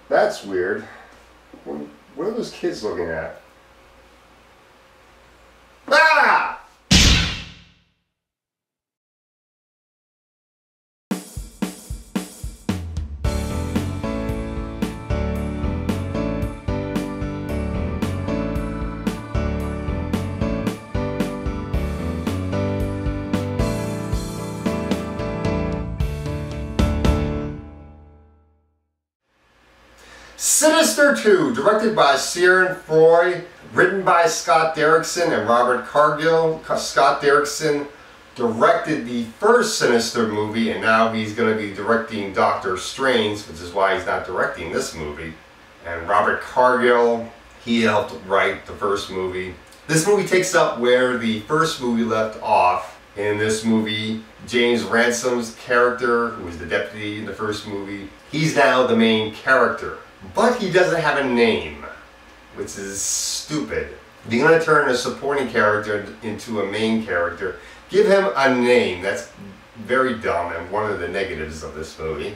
That's weird. What are those kids looking at? Ah! Sinister 2, directed by Ciaran Froy, written by Scott Derrickson and Robert Cargill. Scott Derrickson directed the first Sinister movie, and now he's going to be directing Doctor Strange, which is why he's not directing this movie. And Robert Cargill, he helped write the first movie. This movie takes up where the first movie left off. In this movie, James Ransom's character, who was the deputy in the first movie, he's now the main character. But he doesn't have a name, which is stupid. If you're going to turn a supporting character into a main character, give him a name. That's very dumb and one of the negatives of this movie.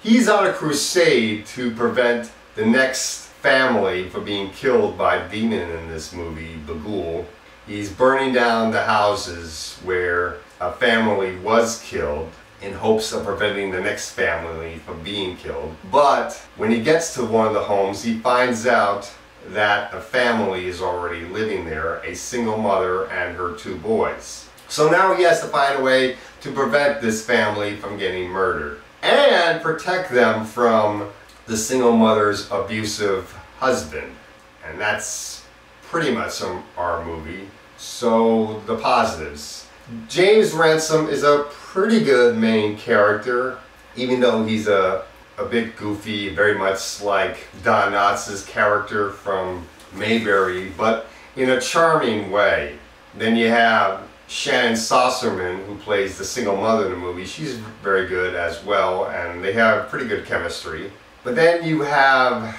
He's on a crusade to prevent the next family from being killed by a demon in this movie, Bagul. He's burning down the houses where a family was killed in hopes of preventing the next family from being killed. But when he gets to one of the homes, he finds out that a family is already living there, a single mother and her 2 boys. So now he has to find a way to prevent this family from getting murdered and protect them from the single mother's abusive husband. And that's pretty much our movie. So the positives. James Ransom is a pretty good main character, even though he's a bit goofy, very much like Don Knotts' character from Mayberry, but in a charming way. Then you have Shannon Sosserman, who plays the single mother in the movie. She's very good as well, and they have pretty good chemistry. But then you have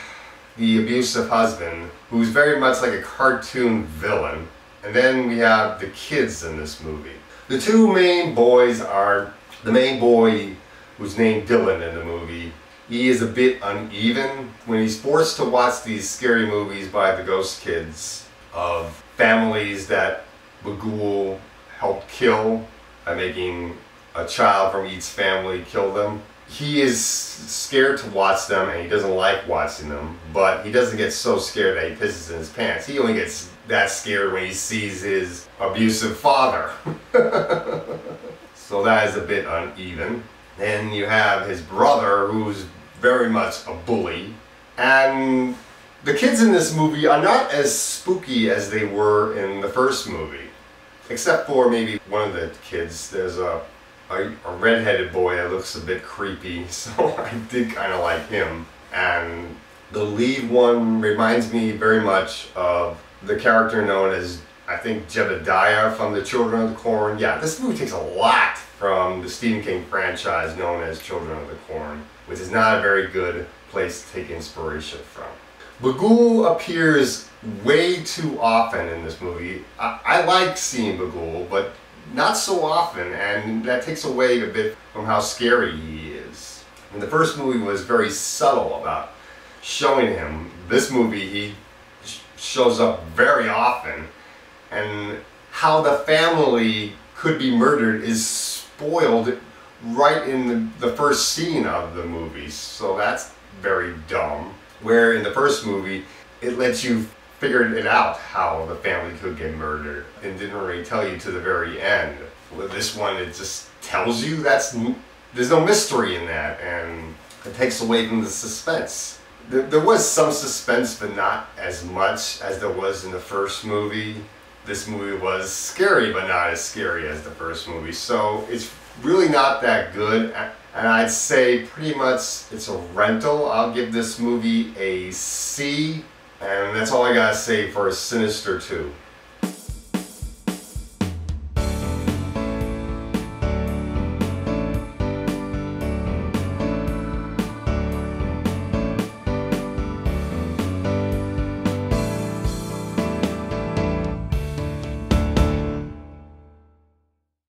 the abusive husband, who's very much like a cartoon villain. And then we have the kids in this movie. The 2 main boys are the main boy, who's named Dylan in the movie. He is a bit uneven when he's forced to watch these scary movies by the ghost kids of families that Bagul helped kill by making a child from each family kill them. He is scared to watch them and he doesn't like watching them, but he doesn't get so scared that he pisses in his pants. He only gets that scared when he sees his abusive father. So that is a bit uneven. Then you have his brother, who's very much a bully. And the kids in this movie are not as spooky as they were in the first movie. Except for maybe one of the kids. There's a redheaded boy that looks a bit creepy, so I did kind of like him. And the lead one reminds me very much of the character known as, I think, Jebediah from the Children of the Corn. Yeah, this movie takes a lot from the Stephen King franchise known as Children of the Corn, which is not a very good place to take inspiration from. Bagul appears way too often in this movie. I like seeing Bagul, but not so often, and that takes away a bit from how scary he is. And the first movie was very subtle about showing him. This movie, he shows up very often, and how the family could be murdered is spoiled right in the first scene of the movie. So that's very dumb. Where in the first movie, it lets you figure it out how the family could get murdered. It didn't really tell you to the very end. With this one, it just tells you. There's no mystery in that, and it takes away from the suspense. There was some suspense, but not as much as there was in the first movie. This movie was scary, but not as scary as the first movie. So it's really not that good, and I'd say pretty much it's a rental. I'll give this movie a C, and that's all I gotta say for Sinister 2.